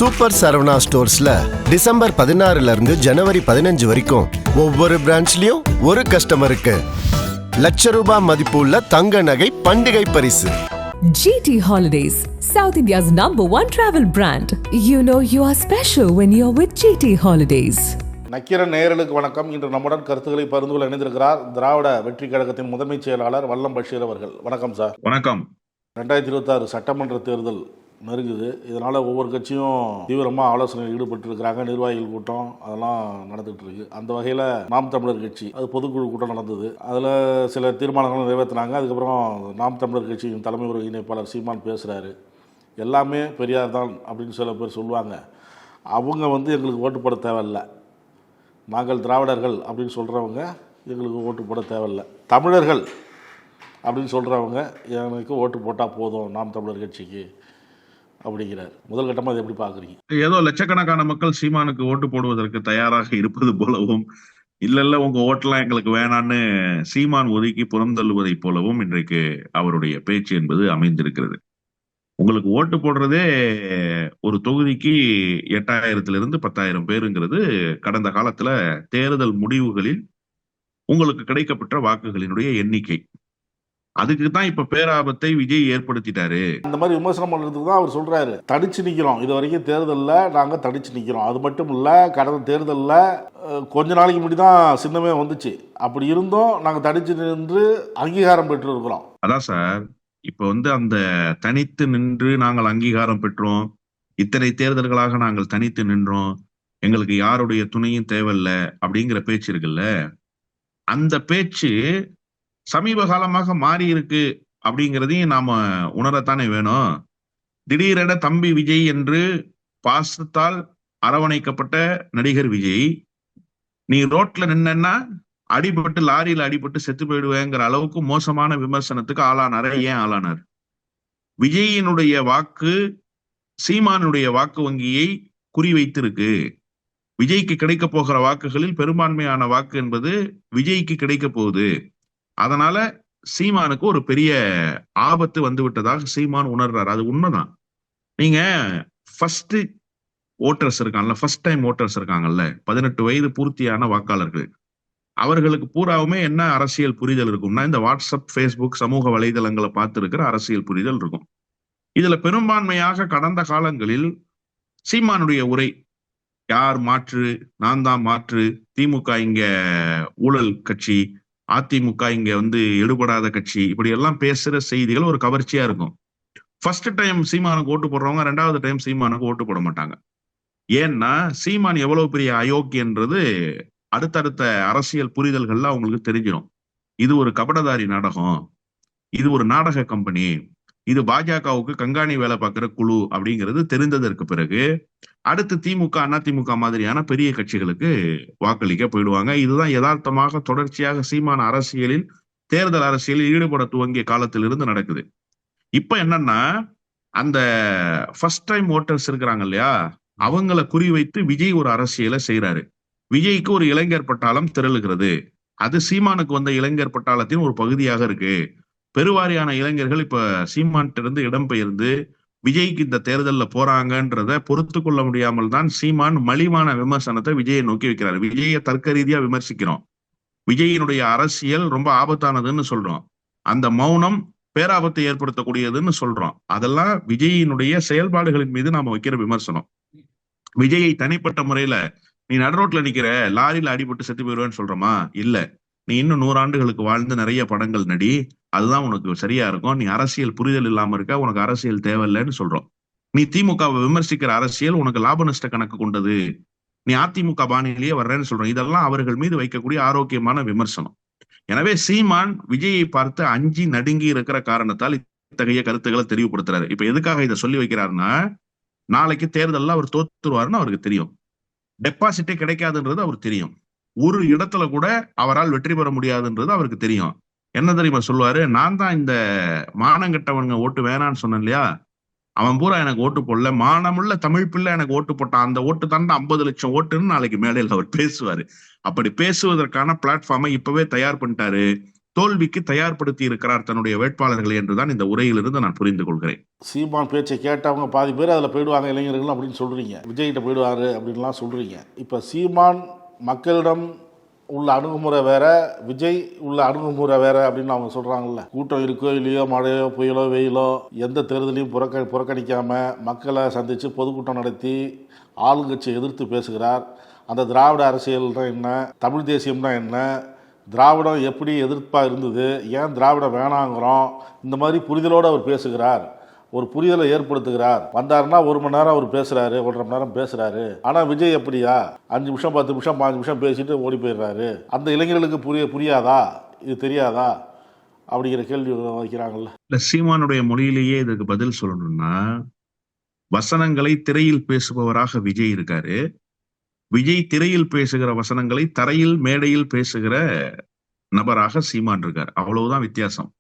Super Saravana ஸ்டோர்ஸ்ல December 16 இருந்து ஜனவரி 15 வரைக்கும் ஒவ்வொரு பிரான்ச்லயும் ஒரு கஸ்டமருக்கு ₹1,00,000 மதிப்புள்ள தங்க நகை பண்டிகை பரிசு. GT Holidays, South India's #1 travel brand. You know you are special when you're with GT Holidays. Nakkheeran நேயர்களுக்கு வணக்கம். இன்று நம்முடன் கருத்துக்களை பகிர்ந்து கொள்ள இணைந்திருக்கிறார் திராவிட வெற்றி கழகத்தின் முதன்மைச் செயலாளர் வல்லம் பஷீர் அவர்கள். வணக்கம் சார். வணக்கம். 2026 சட்டமன்ற தேர்தல் நெருங்குது. இதனால் ஒவ்வொரு கட்சியும் தீவிரமாக ஆலோசனையில் ஈடுபட்டு இருக்கிறாங்க. நிர்வாகிகள் கூட்டம் அதெல்லாம் நடந்துகிட்டு இருக்கு. அந்த வகையில் நாம் தமிழர் கட்சி அது பொதுக்குழு கூட்டம் நடந்தது. அதில் சில தீர்மானங்களும் நிறைவேற்றினாங்க. அதுக்கப்புறம் நாம் தமிழர் கட்சியின் தலைமை ஒருங்கிணைப்பாளர் சீமான் பேசுகிறாரு. எல்லாமே பெரியார் தான் அப்படின்னு சில பேர் சொல்லுவாங்க. அவங்க எங்களுக்கு ஓட்டு போட தேவையில்லை, நாங்கள் திராவிடர்கள் அப்படின்னு சொல்கிறவங்க எங்களுக்கு ஓட்டு போட தேவையில்லை, தமிழர்கள் அப்படின்னு சொல்கிறவங்க எனக்கு ஓட்டு போட்டால் போதும் நாம் தமிழர் கட்சிக்கு அப்படிங்கிறார். முதல் கட்டமாக அதை எப்படி பார்க்குறீங்க? ஏதோ லட்சக்கணக்கான மக்கள் சீமானுக்கு ஓட்டு போடுவதற்கு தயாராக இருப்பது போலவும், இல்ல உங்க ஓட்டெல்லாம் எங்களுக்கு வேணான்னு சீமான் ஒதுக்கி புறந்தள்ளுவதை போலவும் இன்றைக்கு அவருடைய பேச்சு என்பது அமைந்திருக்கிறது. உங்களுக்கு ஓட்டு போடுறதே ஒரு தொகுதிக்கு 8,000 10,000 பேருங்கிறது கடந்த காலத்துல தேர்தல் முடிவுகளில் உங்களுக்கு கிடைக்கப்பட்ட வாக்குகளினுடைய எண்ணிக்கை. அதுக்கு தான் இப்ப பேராபத்தை விஜய் ஏற்படுத்திட்டாரு. இந்த மாதிரி விமர்சனம் பண்ணுறதுக்கு தான் அவர் சொல்றாரு, தடிச்சு நிற்கிறோம். இது வரைக்கும் தேர்தலில் நாங்கள் தடிச்சு நிற்கிறோம். அது மட்டும் இல்லை, கடந்த தேர்தலில் கொஞ்ச நாளைக்கு முன்னாடி தான் சின்னமே வந்துச்சு. அப்படி இருந்தும் நாங்கள் தடிச்சு நின்று அங்கீகாரம் பெற்று இருக்கிறோம். அதான் சார், இப்ப அந்த தனித்து நின்று நாங்கள் அங்கீகாரம் பெற்றோம், இத்தனை தேர்தல்களாக நாங்கள் தனித்து நின்றோம், எங்களுக்கு யாருடைய துணையும் தேவையில்லை அப்படிங்கிற பேச்சு இருக்குல்ல, அந்த பேச்சு சமீப காலமாக மாறி இருக்கு அப்படிங்கிறதையும் நாம உணரத்தானே வேணும். திடீரென தம்பி விஜய் என்று பாசத்தால் அரவணைக்கப்பட்ட நடிகர் விஜய், நீ ரோட்ல நின்னா அடிபட்டு லாரியில அடிபட்டு செத்து போயிடுவேங்கிற அளவுக்கு மோசமான விமர்சனத்துக்கு ஆளானார. ஏன் ஆளானார்? விஜயினுடைய வாக்கு சீமானுடைய வாக்கு வங்கியை குறிவைத்திருக்கு. விஜய்க்கு கிடைக்க போகிற வாக்குகளில் பெரும்பான்மையான வாக்கு என்பது விஜய்க்கு கிடைக்க போகுது. அதனால சீமானுக்கு ஒரு பெரிய ஆபத்து வந்து விட்டதாக சீமான் உணர்றாரு. அது உண்மைதான். நீங்க ஃபர்ஸ்ட் ஓட்டர்ஸ் இருக்காங்கல்ல, ஃபர்ஸ்ட் டைம் ஓட்டர்ஸ் இருக்காங்கல்ல, 18 வயது பூர்த்தியான வாக்காளர்கள், அவர்களுக்கு பூராவுமே என்ன அரசியல் புரிதல் இருக்கும்னா, இந்த வாட்ஸ்அப், ஃபேஸ்புக், சமூக வலைதளங்களை பார்த்து இருக்கிற அரசியல் புரிதல் இருக்கும். இதுல பெரும்பான்மையாக கடந்த காலங்களில் சீமானுடைய உரை, யார் மாற்று, நான் தான் மாற்று, திமுக இங்க ஊழல் கட்சி, அதிமுக இங்க எடுபடாத கட்சி, இப்படி எல்லாம் பேசுற செய்திகள் ஒரு கவர்ச்சியா இருக்கும். ஃபர்ஸ்ட் டைம் சீமானுக்கு ஓட்டு போடுறவங்க 2வது டைம் சீமானுக்கு ஓட்டு போட மாட்டாங்க. ஏன்னா சீமான் எவ்வளவு பெரிய அயோக்கியன்றது அடுத்தடுத்த அரசியல் புரிதல்கள்ல அவங்களுக்கு தெரிஞ்சிடும். இது ஒரு கபடதாரி நாடகம், இது ஒரு நாடக கம்பெனி, இது பாஜகவுக்கு கண்காணி வேலை பார்க்கிற குழு அப்படிங்கிறது தெரிந்ததற்கு பிறகு அடுத்து திமுக, அதிமுக மாதிரியான பெரிய கட்சிகளுக்கு வாக்களிக்க போயிடுவாங்க. இதுதான் யதார்த்தமாக தொடர்ச்சியாக சீமான அரசியலில், தேர்தல் அரசியலில் ஈடுபட துவங்கிய காலத்திலிருந்து நடக்குது. இப்ப என்னன்னா, அந்த ஃபர்ஸ்ட் டைம் ஓட்டர்ஸ் இருக்கிறாங்க இல்லையா, அவங்களை குறிவைத்து விஜய் ஒரு அரசியலை செய்யறாரு. விஜய்க்கு ஒரு இளைஞர் பட்டாளம் திரளுகிறது. அது சீமானுக்கு வந்த இளைஞர் பட்டாளத்தின் ஒரு பகுதியாக இருக்கு. பெருவாரியான இளைஞர்கள் இப்ப சீமான்ட்டு இருந்து இடம்பெயர்ந்து விஜய்க்கு இந்த தேர்தலில் போறாங்கன்றத பொறுத்து கொள்ள முடியாமல் தான் சீமான் மலிவான விமர்சனத்தை விஜயை நோக்கி வைக்கிறார். விஜயை தர்க்க ரீதியா விமர்சிக்கிறோம், விஜயினுடைய அரசியல் ரொம்ப ஆபத்தானதுன்னு சொல்றோம், அந்த மௌனம் பேராபத்தை ஏற்படுத்தக்கூடியதுன்னு சொல்றோம். அதெல்லாம் விஜயினுடைய செயல்பாடுகளின் மீது நாம வைக்கிற விமர்சனம். விஜயை தனிப்பட்ட முறையில நீ நடுரோட்ல நிக்கிற, லாரியில அடிபட்டு செத்து போயிடுவேன்னு சொல்றோமா? இல்ல, நீ இன்னும் 100 ஆண்டுகளுக்கு வாழ்ந்து நிறைய படங்கள் நடி, அதுதான் உனக்கு சரியா இருக்கும். நீ அரசியல் புரிதல் இல்லாம இருக்க, உனக்கு அரசியல் தேவையில்லைன்னு சொல்றோம். நீ திமுகவை விமர்சிக்கிற அரசியல் உனக்கு லாப நஷ்ட கணக்கு கொண்டது, நீ அதிமுக பாணியிலேயே வர்றேன்னு சொல்றோம். இதெல்லாம் அவர்கள் மீது வைக்கக்கூடிய ஆரோக்கியமான விமர்சனம். எனவே சீமான் விஜயை பார்த்து அஞ்சி நடுங்கி இருக்கிற காரணத்தால் இத்தகைய கருத்துக்களை தெளிவுபடுத்துறாரு. இப்ப எதுக்காக இதை சொல்லி வைக்கிறாருன்னா, நாளைக்கு தேர்தலில் அவர் தோத்துருவாருன்னு அவருக்கு தெரியும், டெபாசிட்டே கிடைக்காதுன்றது அவருக்கு தெரியும், ஒரு இடத்துல கூட அவரால் வெற்றி பெற முடியாதுன்றது அவருக்கு தெரியும். என்ன தெரியுமா சொல்லுவாரு? நான் தான் இந்த மானங்கட்டவனுங்க ஓட்டு வேணான்னு சொன்னேன் இல்லையா, அவன் பூரா எனக்கு ஓட்டு போடல, மானமுள்ள தமிழ் பிள்ளை எனக்கு ஓட்டு போட்டான், அந்த ஓட்டு தாண்டா 50 லட்சம் ஓட்டுன்னு நாளைக்கு மேடையில் அவர் பேசுவாரு. அப்படி பேசுவதற்கான பிளாட்ஃபார்மை இப்பவே தயார் பண்ணிட்டாரு. தோல்விக்கு தயார்படுத்தி இருக்கிறார் தன்னுடைய வேட்பாளர்களை என்றுதான் இந்த உரையிலிருந்து நான் புரிந்து கொள்கிறேன். சீமான் பேச்சை கேட்டவங்க பாதி பேர் அதில் போயிடுவாங்க இளைஞர்கள் அப்படின்னு சொல்கிறீங்க, விஜய்கிட்ட போயிடுவார் அப்படின்லாம் சொல்கிறீங்க. இப்போ சீமான் மக்களிடம் உள்ள அணுகுமுறை வேற, விஜய் உள்ள அணுகுமுறை வேற அப்படின்னு அவங்க சொல்கிறாங்கல்ல. கூட்டம் இருக்கோ இல்லையோ, மழையோ புயலோ வெயிலோ எந்த தேர்தலையும் புறக்கணிக்காமல் மக்களை சந்தித்து பொதுக்கூட்டம் நடத்தி ஆளுங்கட்சியை எதிர்த்து பேசுகிறார். அந்த திராவிட அரசியல்னா என்ன, தமிழ் தேசியம்னா என்ன, திராவிடம் எப்படி எதிர்ப்பாக இருந்தது, ஏன் திராவிடம் வேணாங்கிறோம், இந்த மாதிரி புரிதலோடு அவர் பேசுகிறார், ஒரு புரிதலை ஏற்படுத்துகிறார். வந்தாருன்னா 1 மணி நேரம் அவர் பேசுகிறாரு, 1.5 மணி நேரம் பேசுகிறாரு. ஆனால் விஜய் எப்படியா 5 நிமிஷம் 10 நிமிஷம் 5 நிமிஷம் பேசிட்டு ஓடி போயிடுறாரு. அந்த இளைஞர்களுக்கு புரியாதா, இது தெரியாதா அப்படிங்கிற கேள்வி வைக்கிறாங்கல்ல. இந்த சீமானுடைய மொழியிலேயே இதுக்கு பதில் சொல்லணும்னா, வசனங்களை திரையில் பேசுபவராக விஜய் இருக்காரு, விஜய் திரையில் பேசுகிற வசனங்களை தரையில் மேடையில் பேசுகிற நபராக சீமான் இருக்கார். அவ்வளவுதான் வித்தியாசம்.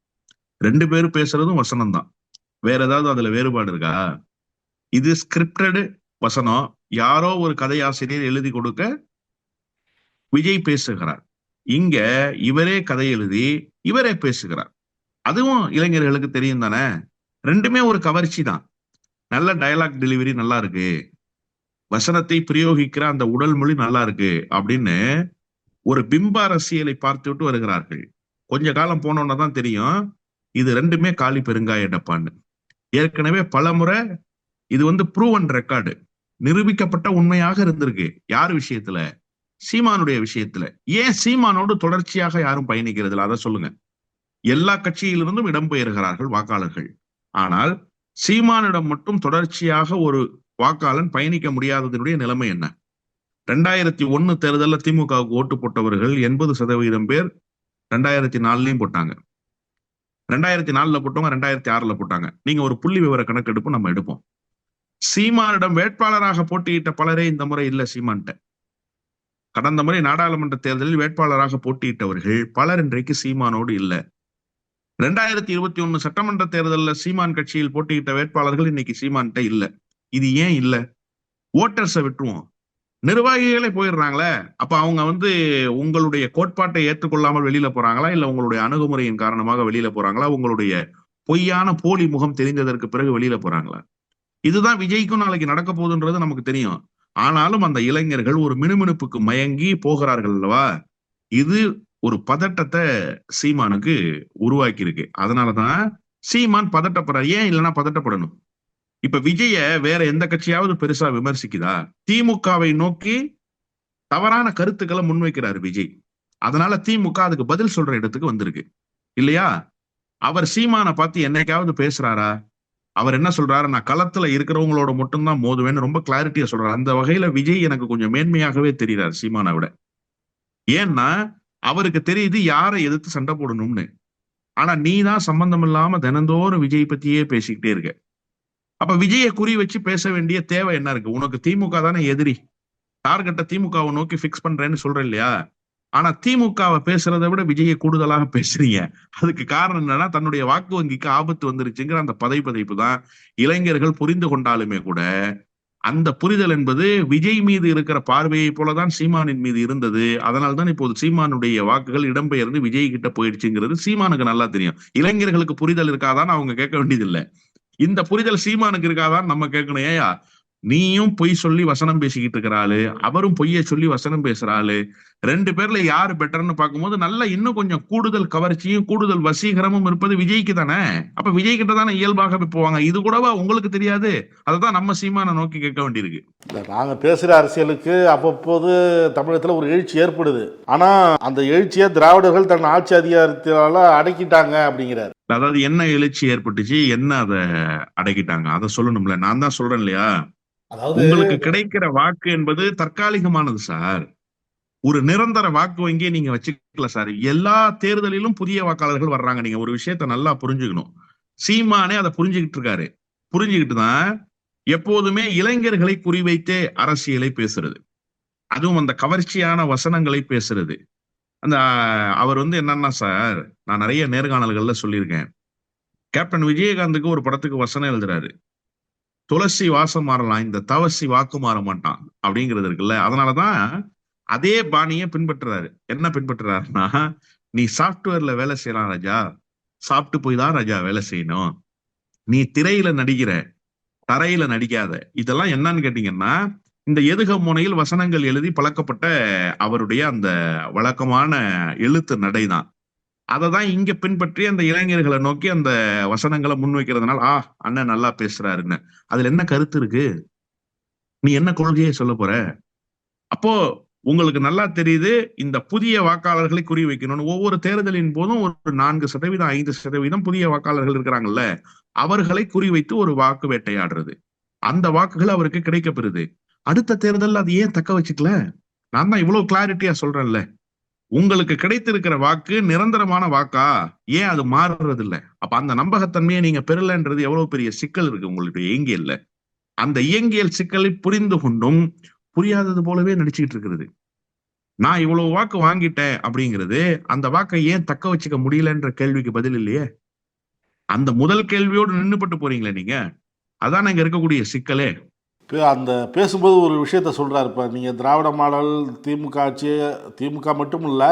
2 பேரும் பேசுறதும் வசனம் தான். வேற ஏதாவது அதுல வேறுபாடு இருக்கா? இது ஸ்கிரிப்டடு வசனம், யாரோ ஒரு கதையாசிரியர் எழுதி கொடுக்க விஜய் பேசுகிறார். இங்க இவரே கதை எழுதி இவரே பேசுகிறார். அதுவும் இளைஞர்களுக்கு தெரியும் தானே. 2மே ஒரு கவர்ச்சி தான். நல்ல டயலாக் டெலிவரி நல்லா இருக்கு, வசனத்தை பிரயோகிக்கிற அந்த உடல் மொழி நல்லா இருக்கு அப்படின்னு ஒரு பிம்ப அரசியலை பார்த்து விட்டு வருகிறார்கள். கொஞ்ச காலம் போனோன்னு தான் தெரியும் இது 2மே காலி பெருங்காய டப்பான்னு. ஏற்கனவே பல முறை இது ப்ரூவன் ரெக்கார்டு, நிரூபிக்கப்பட்ட உண்மையாக இருந்திருக்கு. யார் விஷயத்துல? சீமானுடைய விஷயத்துல. ஏன் சீமானோடு தொடர்ச்சியாக யாரும் பயணிக்கிறது இல்லை? அதை சொல்லுங்க. எல்லா கட்சியிலிருந்தும் இடம்பெயர்கிறார்கள் வாக்காளர்கள். ஆனால் சீமானிடம் மட்டும் தொடர்ச்சியாக ஒரு வாக்காளன் பயணிக்க முடியாததனுடைய நிலைமை என்ன? 2001 தேர்தலில் திமுகவுக்கு ஓட்டு போட்டவர்கள் 80% பேர் 2004 போட்டாங்க. 2004 போட்டவங்க 2006 போட்டாங்க. நீங்க ஒரு புள்ளி விவர கணக்கெடுப்பு நம்ம எடுப்போம். சீமானிடம் வேட்பாளராக போட்டியிட்ட பலரே இந்த முறை இல்ல சீமான்ட்ட. கடந்த முறை நாடாளுமன்ற தேர்தலில் வேட்பாளராக போட்டியிட்டவர்கள் பலர் இன்றைக்கு சீமானோடு இல்ல. 2021 சட்டமன்ற தேர்தலில் சீமான் கட்சியில் போட்டியிட்ட வேட்பாளர்கள் இன்னைக்கு சீமான்ட்ட இல்ல. இது ஏன் இல்ல? ஓட்டர்ஸை விட்டுருவோம், நிர்வாகிகளே போயிடுறாங்களே. அப்ப அவங்க உங்களுடைய கோட்பாட்டை ஏற்றுக்கொள்ளாமல் வெளியில போறாங்களா, இல்ல உங்களுடைய அணுகுமுறையின் காரணமாக வெளியில போறாங்களா, உங்களுடைய பொய்யான போலி முகம் தெரிந்ததற்கு பிறகு வெளியில போறாங்களா? இதுதான் விஜய்க்கும் நாளைக்கு நடக்க போகுதுன்றது நமக்கு தெரியும். ஆனாலும் அந்த இளைஞர்கள் ஒரு மினுமினுப்புக்கு மயங்கி போகிறார்கள் அல்லவா? இது ஒரு பதட்டத்தை சீமானுக்கு உருவாக்கி இருக்கு. அதனாலதான் சீமான் பதட்டப்படுறார். ஏன் இல்லைன்னா பதட்டப்படணும்? இப்ப விஜய வேற எந்த கட்சியாவது பெருசா விமர்சிக்குதா? திமுகவை நோக்கி தவறான கருத்துக்களை முன்வைக்கிறார் விஜய். அதனால திமுக அதுக்கு பதில் சொல்ற இடத்துக்கு வந்திருக்கு இல்லையா? அவர் சீமானை பார்த்து என்னைக்காவது பேசுறாரா? அவர் என்ன சொல்றாரு? நான் களத்துல இருக்கிறவங்களோட மட்டும்தான் மோதுவேன்னு ரொம்ப கிளாரிட்டியா சொல்றாரு. அந்த வகையில விஜய் எனக்கு கொஞ்சம் மேன்மையாகவே தெரிகிறார் சீமானை விட. ஏன்னா அவருக்கு தெரியுது யாரை எதிர்த்து சண்டை போடணும்னு. ஆனா நீ தான் சம்பந்தம் இல்லாம தினந்தோறும் விஜய் பத்தியே பேசிக்கிட்டே இருக்க. அப்ப விஜயை குறி வச்சு பேச வேண்டிய தேவை என்ன இருக்கு? உனக்கு திமுக தானே எதிரி, டார்கெட்டை திமுகவை நோக்கி பிக்ஸ் பண்றேன்னு சொல்ற இல்லையா? ஆனா திமுகவை பேசுறதை விட விஜயை கூடுதலாக பேசுறீங்க. அதுக்கு காரணம் என்னன்னா தன்னுடைய வாக்கு வங்கிக்கு ஆபத்து வந்துருச்சுங்கிற அந்த பதைப்பு தான். இளைஞர்கள் புரிந்து கொண்டாலுமே கூட அந்த புரிதல் என்பது விஜய் மீது இருக்கிற பார்வையை போலதான் சீமானின் மீது இருந்தது. அதனால்தான் இப்போது சீமானுடைய வாக்குகள் இடம்பெயர்ந்து விஜய் கிட்ட போயிடுச்சுங்கிறது சீமானுக்கு நல்லா தெரியும். இளைஞர்களுக்கு புரிதல் இருக்காதான்னு அவங்க கேட்க வேண்டியதில்லை. இந்த புரிதல் சீமானுக்கு இருக்காதான் நம்ம கேட்கணும். ஏயா நீயும் பொய் சொல்லி வசனம் பேசிக்கிட்டு இருக்கிறாளு, அவரும் பொய்யை சொல்லி வசனம் பேசுறாளு, 2 பேர்ல யாரு பெட்டர்னு பார்க்கும்போது நல்ல இன்னும் கொஞ்சம் கூடுதல் கவர்ச்சியும் கூடுதல் வசீகரமும் இருப்பது விஜய்க்கு தானே. அப்ப விஜய் கிட்ட தானே இயல்பாகவே போவாங்க. இது கூடவா உங்களுக்கு தெரியாது? அதைதான் நம்ம சீமானை நோக்கி கேட்க வேண்டியிருக்கு. நாங்க பேசுற அரசியலுக்கு அவ்வப்போது தமிழகத்துல ஒரு எழுச்சி ஏற்படுது. ஆனா அந்த எழுச்சியை திராவிடர்கள் தன் ஆட்சி அதிகாரத்தால அடக்கிட்டாங்க அப்படிங்கிறார். அதாவது என்ன எழுச்சி ஏற்பட்டுச்சு, என்ன அதை அடக்கிட்டாங்க, அதை சொல்லணும்ல. நான் தான் சொல்றேன் இல்லையா, உங்களுக்கு கிடைக்கிற வாக்கு என்பது தற்காலிகமானது சார். ஒரு நிரந்தர வாக்கு வங்கியை நீங்க வச்சுக்கல சார். எல்லா தேர்தலிலும் புதிய வாக்காளர்கள் வர்றாங்க. நீங்க ஒரு விஷயத்த நல்லா புரிஞ்சுக்கணும். சீமானே அதை புரிஞ்சுக்கிட்டு இருக்காரு. புரிஞ்சுக்கிட்டு தான் எப்போதுமே இளைஞர்களை குறிவைத்தே அரசியலை பேசுறது, அதுவும் அந்த கவர்ச்சியான வசனங்களை பேசுறது. அந்த அவர் என்னன்னா சார், நான் நிறைய நேர்காணல்கள்ல சொல்லியிருக்கேன். கேப்டன் விஜயகாந்துக்கு ஒரு படத்துக்கு வசனம் எழுதுறாரு, துளசி வாசம் மாறலாம், இந்த தவசி வாக்கு மாற மாட்டான் அப்படிங்கிறது இருக்குல்ல. அதனாலதான் அதே பாணியை பின்பற்றுறாரு. என்ன பின்பற்றுறாருன்னா, நீ சாப்ட்வேர்ல வேலை செய்யலாம் ராஜா, சாப்பிட்டு போய் தான் ராஜா வேலை செய்யணும். நீ திரையில நடிக்கிற, தரையில நடிக்காத. இதெல்லாம் என்னன்னு கேட்டீங்கன்னா, இந்த எதுக முனையில் வசனங்கள் எழுதி பழக்கப்பட்ட அவருடைய அந்த வழக்கமான எழுத்து நடைதான். அததான் இங்க பின்பற்றி அந்த இளைஞர்களை நோக்கி அந்த வசனங்களை முன்வைக்கிறதுனால, அண்ணன் நல்லா பேசுறாருன்னு. அதுல என்ன கருத்து இருக்கு? நீ என்ன கொள்கையை சொல்ல போற? அப்போ உங்களுக்கு நல்லா தெரியுது, இந்த புதிய வாக்காளர்களை குறி வைக்கணும்னு. ஒவ்வொரு தேர்தலின் போதும் ஒரு 4% 5% புதிய வாக்காளர்கள் இருக்கிறாங்கல்ல, அவர்களை குறிவைத்து ஒரு வாக்கு வேட்டையாடுறது. அந்த வாக்குகள் அவருக்கு கிடைக்கப்பெறுது. அடுத்த தேர்தல் அது ஏன் தக்க வச்சுக்கல? நான் தான் இவ்வளவு கிளாரிட்டியா சொல்றேன்ல. உங்களுக்கு கிடைத்திருக்கிற வாக்கு நிரந்தரமான வாக்கா? ஏன் அது மாறுறது இல்ல? அப்ப அந்த நம்பகத்தன்மையை நீங்க பெறலன்றது எவ்வளவு பெரிய சிக்கல் இருக்கு உங்களுடைய இயங்கியல்ல. அந்த இயங்கியல் சிக்கலை புரிந்து கொண்டும் புரியாதது போலவே நடிச்சுக்கிட்டு இருக்கிறது. நான் இவ்வளவு வாக்கு வாங்கிட்டேன் அப்படிங்கிறது, அந்த வாக்கை ஏன் தக்க வச்சுக்க முடியலன்ற கேள்விக்கு பதில் இல்லையே. அந்த முதல் கேள்வியோடு நின்னுபட்டு போறீங்களே நீங்க. அதான் இங்க இருக்கக்கூடிய சிக்கலே. அந்த பேசும்போது ஒரு விஷயத்த சொல்கிறார். இப்போ நீங்கள் திராவிட மாடல் திமுக ஆட்சி, திமுக மட்டும் இல்லை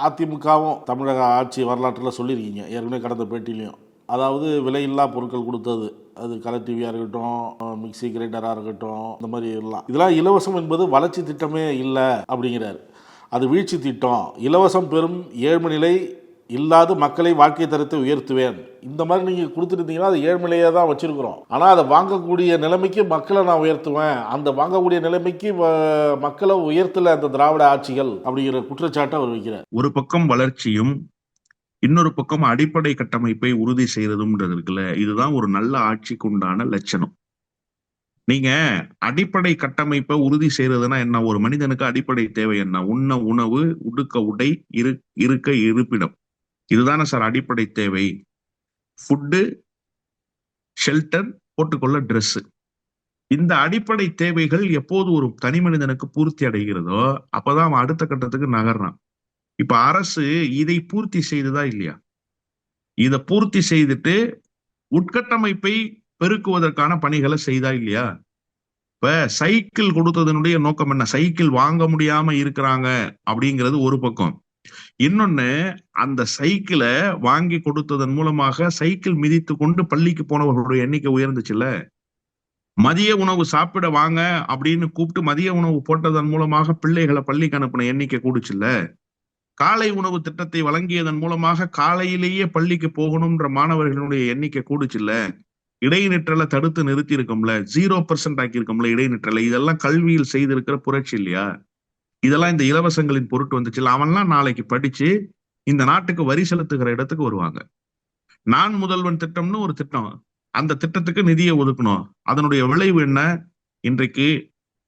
அதிமுகவும் தமிழக ஆட்சி வரலாற்றில் சொல்லியிருக்கீங்க ஏற்கனவே கடந்த பேட்டிலையும். அதாவது விலையில்லா பொருட்கள் கொடுத்தது, அது கலர் டிவியாக இருக்கட்டும், மிக்சி கிரைண்டராக இருக்கட்டும், இந்த மாதிரி இதெல்லாம் இலவசம் என்பது வளர்ச்சி திட்டமே இல்லை அப்படிங்கிறார். அது வீழ்ச்சி திட்டம். இலவசம் பெறும் ஏழ்மை நிலை இல்லாத மக்களை வாழ்க்கை தரத்தை உயர்த்துவேன். இந்த மாதிரி நீங்கள் கொடுத்துருந்தீங்கன்னா அது ஏழ்மையிலேயே தான் வச்சுருக்கிறோம். ஆனால் அதை வாங்கக்கூடிய நிலைமைக்கு மக்களை நான் உயர்த்துவேன். அந்த வாங்கக்கூடிய நிலைமைக்கு மக்களை உயர்த்தலை அந்த திராவிட ஆட்சிகள் அப்படிங்கிற குற்றச்சாட்டை அவர் வைக்கிறார். ஒரு பக்கம் வளர்ச்சியும், இன்னொரு பக்கம் அடிப்படை கட்டமைப்பை உறுதி செய்யறதும்ன்றது இருக்குல்ல, இதுதான் ஒரு நல்ல ஆட்சிக்கு உண்டான லட்சணம். நீங்க அடிப்படை கட்டமைப்பை உறுதி செய்யறதுன்னா என்ன? ஒரு மனிதனுக்கு அடிப்படை தேவை என்ன? உண்ண உணவு, உடுக்க உடை, இருக்க இருப்பிடம். இதுதானே சார் அடிப்படை தேவை. ஃபுட்டு, ஷெல்டர், போட்டுக்கொள்ள ட்ரெஸ். இந்த அடிப்படை தேவைகள் எப்போது ஒரு தனி மனிதனுக்கு பூர்த்தி அடைகிறதோ அப்பதான் அவன் அடுத்த கட்டத்துக்கு நகர்றான். இப்ப அரசு இதை பூர்த்தி செய்ததா இல்லையா? இதை பூர்த்தி செய்துட்டு உட்கட்டமைப்பை பெருக்குவதற்கான பணிகளை செய்தா இல்லையா? இப்ப சைக்கிள் கொடுத்ததனுடைய நோக்கம் என்ன? சைக்கிள் வாங்க முடியாம இருக்கிறாங்க அப்படிங்கிறது ஒரு பக்கம். இன்னொன்னு, அந்த சைக்கிளை வாங்கி கொடுத்ததன் மூலமாக சைக்கிள் மிதித்து கொண்டு பள்ளிக்கு போனவர்களுடைய எண்ணிக்கை உயர்ந்துச்சுல்ல. மதிய உணவு சாப்பிட வாங்க அப்படின்னு கூப்பிட்டு மதிய உணவு போட்டதன் மூலமாக பிள்ளைகளை பள்ளிக்கு அனுப்பின எண்ணிக்கை கூடுச்சுல்ல. காலை உணவு திட்டத்தை வழங்கியதன் மூலமாக காலையிலேயே பள்ளிக்கு போகணும்ன்ற மாணவர்களுடைய எண்ணிக்கை கூடுச்சுல்ல. இடைநிற்றலை தடுத்து நிறுத்தி இருக்கோம்ல, 0% ஆக்கியிருக்கோம்ல இடைநிற்றலை. இதெல்லாம் கல்வியில் செய்திருக்கிற புரட்சி இல்லையா? இதெல்லாம் இந்த இலவசங்களின் பொருட்டு வந்துச்சுல்ல. அவன்லாம் நாளைக்கு படிச்சு இந்த நாட்டுக்கு வரி செலுத்துகிற இடத்துக்கு வருவாங்க. நான் முதல்வன் திட்டம்னு ஒரு திட்டம், அந்த திட்டத்துக்கு நிதியை ஒதுக்கணும். அதனுடைய விளைவு என்ன? இன்றைக்கு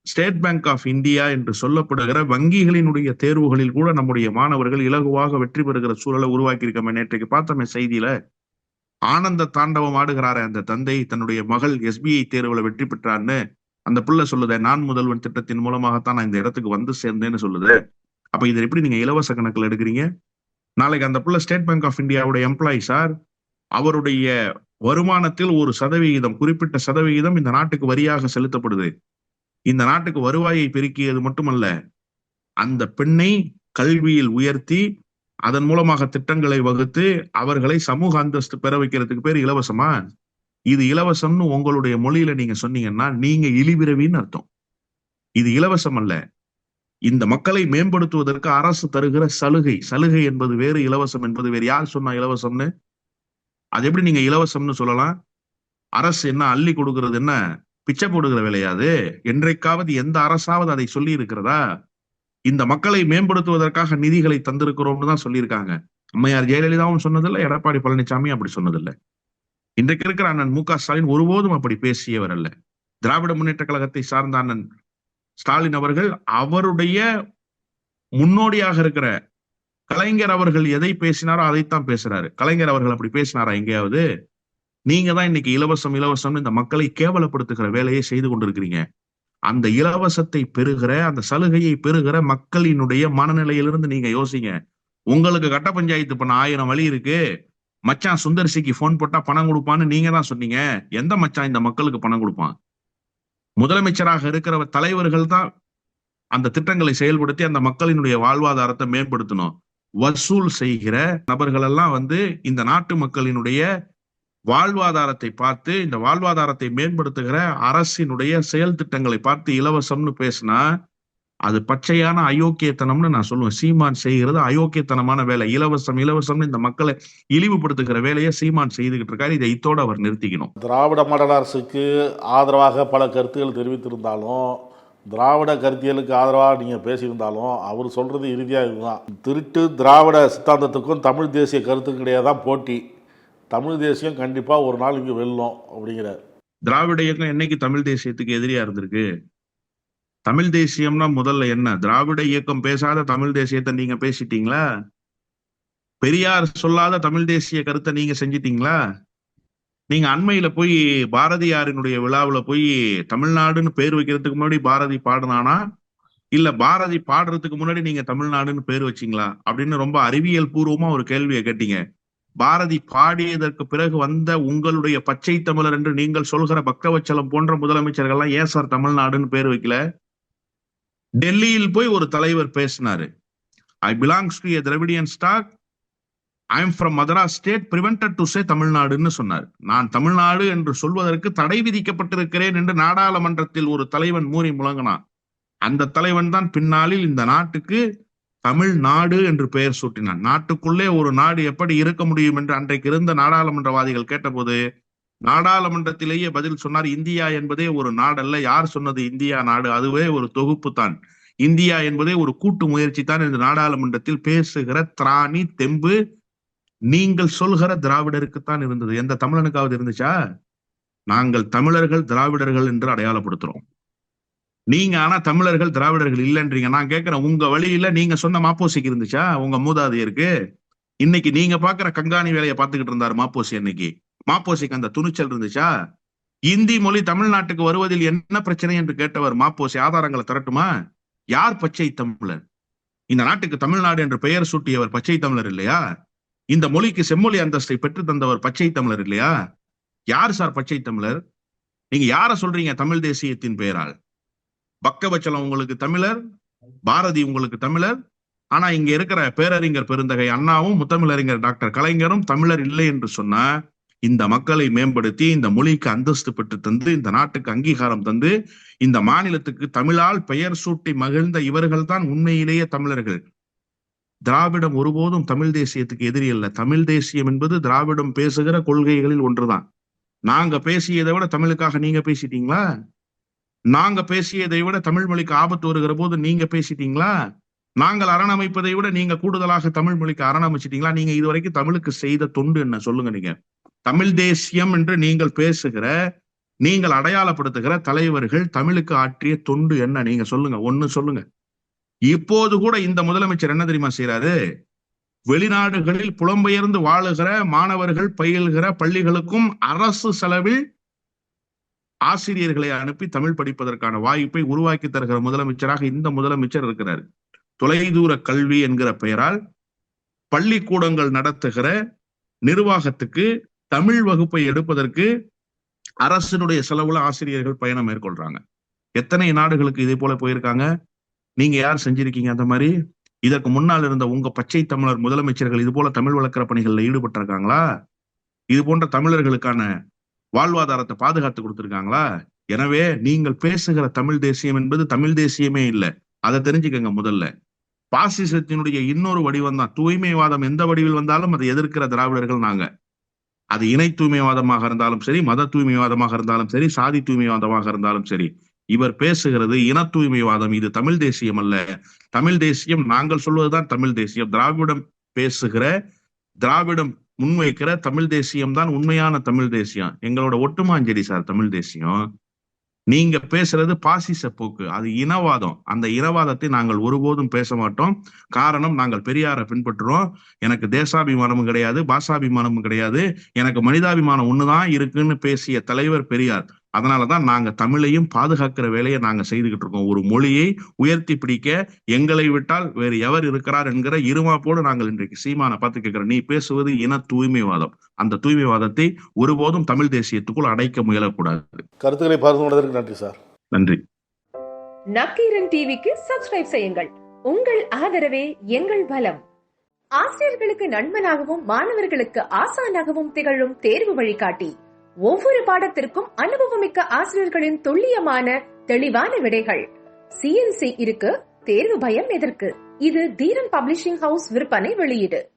ஸ்டேட் பேங்க் ஆஃப் இந்தியா என்று சொல்லப்படுகிற வங்கிகளினுடைய தேர்வுகளில் கூட நம்முடைய மாணவர்கள் இலகுவாக வெற்றி பெறுகிற சூழலை உருவாக்கி இருக்கோம். நேற்றைக்கு பார்த்தோமே செய்தியில, ஆனந்த தாண்டவம் ஆடுகிறாரு அந்த தந்தை, தன்னுடைய மகள் SBI தேர்வுல வெற்றி பெற்றான்னு. அந்த பிள்ளை சொல்லுத, நான் முதல்வன் திட்டத்தின் மூலமாகத்தான் நான் இந்த இடத்துக்கு வந்து சேர்ந்தேன்னு சொல்லுது. அப்ப இதை எப்படி நீங்க இலவச கணக்குல எடுக்கிறீங்க? நாளைக்கு அந்த பிள்ளை ஸ்டேட் பேங்க் ஆஃப் இந்தியாவுடைய எம்ப்ளாயி சார். அவருடைய வருமானத்தில் ஒரு சதவிகிதம், குறிப்பிட்ட சதவிகிதம் இந்த நாட்டுக்கு வரியாக செலுத்தப்படுது. இந்த நாட்டுக்கு வருவாயை பெருக்கியது மட்டுமல்ல, அந்த பெண்ணை கல்வியில் உயர்த்தி அதன் மூலமாக திட்டங்களை வகுத்து அவர்களை சமூக அந்தஸ்து பெற வைக்கிறதுக்கு பேர் இலவசமா? இது இலவசம்னு உங்களுடைய மொழியில நீங்க சொன்னீங்கன்னா நீங்க இழிபிறவின்னு அர்த்தம். இது இலவசம் அல்ல. இந்த மக்களை மேம்படுத்துவதற்கு அரசு தருகிற சலுகை. சலுகை என்பது வேறு, இலவசம் என்பது வேறு. யார் சொன்னா இலவசம்னு? அது எப்படி நீங்க இலவசம்னு சொல்லலாம்? அரசு என்ன அள்ளி கொடுக்கிறது? என்ன பிச்சை போடுகிற வேலையாது? என்றைக்காவது எந்த அரசாவது அதை சொல்லி இருக்கிறதா? இந்த மக்களை மேம்படுத்துவதற்காக நிதிகளை தந்திருக்கிறோம்னு தான் சொல்லியிருக்காங்க. அம்மையார் ஜெயலலிதாவும் சொன்னதில்லை, எடப்பாடி பழனிசாமி அப்படி சொன்னதில்லை. இன்றைக்கு இருக்கிற அண்ணன் மு க ஸ்டாலின் ஒருபோதும் அப்படி பேசியவர் அல்ல. திராவிட முன்னேற்ற கழகத்தை சார்ந்த அண்ணன் ஸ்டாலின் அவர்கள், அவருடைய முன்னோடியாக இருக்கிற கலைஞர் அவர்கள் எதை பேசினாரோ அதைத்தான் பேசுறாரு. கலைஞர் அவர்கள் அப்படி பேசினாரா எங்கேயாவது? நீங்க தான் இன்னைக்கு இலவசம் இலவசம் இந்த மக்களை கேவலப்படுத்துகிற வேலையை செய்து கொண்டிருக்கிறீங்க. அந்த இலவசத்தை பெறுகிற, அந்த சலுகையை பெறுகிற மக்களினுடைய மனநிலையிலிருந்து நீங்க யோசிங்க. உங்களுக்கு கட்ட பஞ்சாயத்து பண்ண 1000 வழி இருக்கு. மச்சான் சுந்தர்சிக்கு போன் போட்டா பணம் கொடுப்பான்னு நீங்க தான் சொன்னீங்க. எந்த மச்சான் இந்த மக்களுக்கு பணம் கொடுப்பான்? முதலமைச்சராக இருக்கிற தலைவர்கள் தான் அந்த திட்டங்களை செயல்படுத்தி அந்த மக்களினுடைய வாழ்வாதாரத்தை மேம்படுத்தணும். வசூல் செய்கிற நபர்கள் எல்லாம் இந்த நாட்டு மக்களினுடைய வாழ்வாதாரத்தை பார்த்து, இந்த வாழ்வாதாரத்தை மேம்படுத்துகிற அரசினுடைய செயல் திட்டங்களை பார்த்து இலவசம்னு பேசினா அது பச்சையான அயோக்கியத்தனம்னு நான் சொல்லுவேன். சீமான் செய்கிறது அயோக்கியத்தனமான வேலை. இலவசம்னு இந்த மக்களை இழிவுபடுத்துகிற வேலையை சீமான் செய்துகிட்டு இருக்காரு. இதை இத்தோடு அவர் நிறுத்திக்கணும். திராவிட மாடல் அரசுக்கு ஆதரவாக பல கருத்துக்கள் தெரிவித்திருந்தாலும், திராவிட கருத்தியலுக்கு ஆதரவாக நீங்கள் பேசியிருந்தாலும், அவர் சொல்கிறது இறுதியாக இதுதான். திருட்டு திராவிட சித்தாந்தத்துக்கும் தமிழ் தேசிய கருத்துக்கும் இடையே தான் போட்டி. தமிழ் தேசியம் கண்டிப்பாக ஒரு நாள் இங்கே வெல்லும் அப்படிங்கிறார். திராவிட இயக்கம் என்னைக்கு தமிழ் தேசியத்துக்கு எதிரியா இருந்திருக்கு? தமிழ் தேசியம்னா முதல்ல என்ன? திராவிட இயக்கம் பேசாத தமிழ் தேசியத்தை நீங்க பேசிட்டீங்களா? பெரியார் சொல்லாத தமிழ் தேசிய கருத்தை நீங்க செஞ்சிட்டீங்களா? நீங்க அண்மையில போய் பாரதியாரினுடைய விழாவுல போய் தமிழ்நாடுன்னு பேர் வைக்கிறதுக்கு முன்னாடி பாரதி பாடுனானா, இல்ல பாரதி பாடுறதுக்கு முன்னாடி நீங்க தமிழ்நாடுன்னு பேர் வச்சீங்களா அப்படின்னு ரொம்ப அறிவியல் பூர்வமா ஒரு கேள்வியை கேட்டீங்க. பாரதி பாடியதற்கு பிறகு வந்த உங்களுடைய பச்சை தமிழர் என்று நீங்கள் சொல்கிற பக்தவச்சலம் போன்ற முதலமைச்சர்கள்லாம் ஏன் சார் தமிழ்நாடுன்னு பேர் வைக்கல? டெல்லியில் போய் ஒரு தலைவர் பேசினாரு. I belongs to a Dravidian stock, I am from Madras state, prevented to say தமிழ்நாடுன்னு சொன்னார். நான் தமிழ்நாடு என்று சொல்வதற்கு தடை விதிக்கப்பட்டிருக்கிறேன் என்று நாடாளுமன்றத்தில் ஒரு தலைவன் மூறி முழங்கினான். அந்த தலைவன் தான் பின்னாளில் இந்த நாட்டுக்கு தமிழ்நாடு என்று பெயர் சூட்டினான். நாட்டுக்குள்ளே ஒரு நாடு எப்படி இருக்க முடியும் என்று அன்றைக்கு இருந்த நாடாளுமன்றவாதிகள் கேட்டபோது நாடாளுமன்றத்திலேயே பதில் சொன்னார், இந்தியா என்பதே ஒரு நாடல்ல. யார் சொன்னது இந்தியா நாடு? அதுவே ஒரு தொகுப்பு தான். இந்தியா என்பதே ஒரு கூட்டு முயற்சி தான் என்று நாடாளுமன்றத்தில் பேசுகிற திராணி தெம்பு நீங்கள் சொல்கிற திராவிடருக்குத்தான் இருந்தது. எந்த தமிழனுக்காவது இருந்துச்சா? நாங்கள் தமிழர்கள் திராவிடர்கள் என்று அடையாளப்படுத்துறோம். நீங்க ஆனா தமிழர்கள் திராவிடர்கள் இல்லைன்றீங்க. நான் கேட்கிறேன், உங்க வழியில நீங்க சொன்ன மாப்போசிக்கு இருந்துச்சா? உங்க மூதாதையருக்கு? இன்னைக்கு நீங்க பாக்குற கங்காணி வேலையை பார்த்துக்கிட்டு இருந்தாரு மாப்போசி. அன்னைக்கு மாப்போசிக்கு அந்த துணிச்சல் இருந்துச்சா? இந்தி மொழி தமிழ்நாட்டுக்கு வருவதில் என்ன பிரச்சனை என்று கேட்டவர் மாப்போசி ஆதாரங்களை தரட்டுமா? யார் பச்சை தமிழர்? இந்த நாட்டுக்கு தமிழ்நாடு என்று பெயர் சூட்டியவர் பச்சை தமிழர் இல்லையா? இந்த மொழிக்கு செம்மொழி அந்தஸ்தை பெற்று தந்தவர் பச்சை தமிழர் இல்லையா? யார் சார் பச்சை தமிழர்? நீங்க யார சொல்றீங்க தமிழ் தேசியத்தின் பெயரால்? பக்கவச்சலம் உங்களுக்கு தமிழர், பாரதி உங்களுக்கு தமிழர். ஆனா இங்க இருக்கிற பேரறிஞர் பெருந்தகை அண்ணாவும் முத்தமிழறிஞர் டாக்டர் கலைஞரும் தமிழர் இல்லை என்று சொன்னா, இந்த மக்களை மேம்படுத்தி இந்த மொழிக்கு அந்தஸ்து பெற்று தந்து இந்த நாட்டுக்கு அங்கீகாரம் தந்து இந்த மாநிலத்துக்கு தமிழால் பெயர் சூட்டி மகிழ்ந்த இவர்கள் தான் உண்மையிலேயே தமிழர்கள். திராவிடம் ஒருபோதும் தமிழ் தேசியத்துக்கு எதிரி அல்ல. தமிழ் தேசியம் என்பது திராவிடம் பேசுகிற கொள்கைகளில் ஒன்றுதான். நாங்க பேசியதை விட தமிழுக்காக நீங்க பேசிட்டீங்களா? நாங்க பேசியதை விட தமிழ் மொழிக்கு ஆபத்து வருகிற போது நீங்க பேசிட்டீங்களா? நாங்கள் அரணமைப்பதை விட நீங்க கூடுதலாக தமிழ் மொழிக்கு அரணமைச்சிட்டீங்களா? நீங்க இதுவரைக்கும் தமிழுக்கு செய்த தொண்டு என்ன சொல்லுங்க. நீங்க தமிழ் தேசியம் என்று நீங்கள் பேசுகிற, நீங்கள் அடையாளப்படுத்துகிற தலைவர்கள் தமிழுக்கு ஆற்றிய தொண்டு என்ன? நீங்க சொல்லுங்க, ஒண்ணு சொல்லுங்க. இப்போது கூட இந்த முதலமைச்சர் என்ன தெரியுமா செய்யறாரு? வெளிநாடுகளில் புலம்பெயர்ந்து வாழுகிற மாணவர்கள் பயில்கிற பள்ளிகளுக்கும் அரசு செலவில் ஆசிரியர்களை அனுப்பி தமிழ் படிப்பதற்கான வாய்ப்பை உருவாக்கி தருகிற முதலமைச்சராக இந்த முதலமைச்சர் இருக்கிறார். தொலைதூர கல்வி என்கிற பெயரால் பள்ளிக்கூடங்கள் நடத்துகிற நிர்வாகத்துக்கு தமிழ் வகுப்பை எடுப்பதற்கு அரசினுடைய செலவுல ஆசிரியர்கள் பயணம் மேற்கொள்றாங்க. எத்தனை நாடுகளுக்கு இதே போல போயிருக்காங்க? நீங்க யார் செஞ்சிருக்கீங்க அந்த மாதிரி? இதற்கு முன்னால் இருந்த உங்க பச்சை தமிழர் முதலமைச்சர்கள் இது போல தமிழ் வளர்க்கிற பணிகள்ல ஈடுபட்டிருக்காங்களா? இது போன்ற தமிழர்களுக்கான வாழ்வாதாரத்தை பாதுகாத்து கொடுத்திருக்காங்களா? எனவே நீங்கள் பேசுகிற தமிழ் தேசியம் என்பது தமிழ் தேசியமே இல்லை. அதை தெரிஞ்சுக்கங்க. முதல்ல பாசிசத்தினுடைய இன்னொரு வடிவம் தான் தூய்மைவாதம். எந்த வடிவில் வந்தாலும் அதை எதிர்க்கிற திராவிடர்கள் நாங்க. அது இணை தூய்மைவாதமாக இருந்தாலும் சரி, மத தூய்மைவாதமாக இருந்தாலும் சரி, சாதி தூய்மைவாதமாக இருந்தாலும் சரி. இவர் பேசுகிறது இன தூய்மைவாதம். இது தமிழ் தேசியம் அல்ல. தமிழ் தேசியம் நாங்கள் சொல்வதுதான் தமிழ் தேசியம். திராவிடம் பேசுகிற, திராவிடம் முன்வைக்கிற தமிழ் தேசியம் தான் உண்மையான தமிழ் தேசியம். எங்களோட ஒட்டுமாஞ்செடி சார் தமிழ் தேசியம். நீங்க பேசுறது பாசிச போக்கு, அது இனவாதம். அந்த இனவாதத்தை நாங்கள் ஒருபோதும் பேச மாட்டோம். காரணம், நாங்கள் பெரியாரை பின்பற்றுறோம். எனக்கு தேசாபிமானமும் கிடையாது, பாஷாபிமானமும் கிடையாது, எனக்கு மனிதாபிமானம் ஒண்ணுதான் இருக்குன்னு பேசிய தலைவர் பெரியார். அதனாலதான் நாங்க தமிழையும் பாதுகாக்கிற வேலையை நாங்க செய்துகிட்டு இருக்கோம். ஒரு மொழியை உயர்த்தி பிடிக்க எங்களை விட்டால் வேறு எவர் இருக்கிறார் என்கிற இருமாப்போடு நாங்கள் இன்றைக்கு சீமானை பார்த்து கேட்கிறோம். நீ பேசுவது இன தூய்மைவாதம். அந்த தூய்மைவாதத்தை ஒருபோதும் தமிழ் தேசியத்துக்குள் அடைக்க முயலக்கூடாது. கருத்துக்களை பகிர்ந்து கொண்டதற்கு நன்றி சார். நன்றி. நக்கீரன் டிவிக்கு சப்ஸ்கிரைப் செய்யுங்கள். உங்கள் ஆதரவே எங்கள் பலம். ஆசிரியர்களுக்கு நண்பனாகவும் மாணவர்களுக்கு ஆசானாகவும் திகழும் தேர்வு வழிகாட்டி. ஒவ்வொரு பாடத்திற்கும் அனுபவமிக்க ஆசிரியர்களின் துல்லியமான தெளிவான விடைகள். CNC இருக்கு, தேர்வு பயம் எதற்கு? இது தீரன் பப்ளிஷிங் ஹவுஸ் விற்பனை வெளியீடு.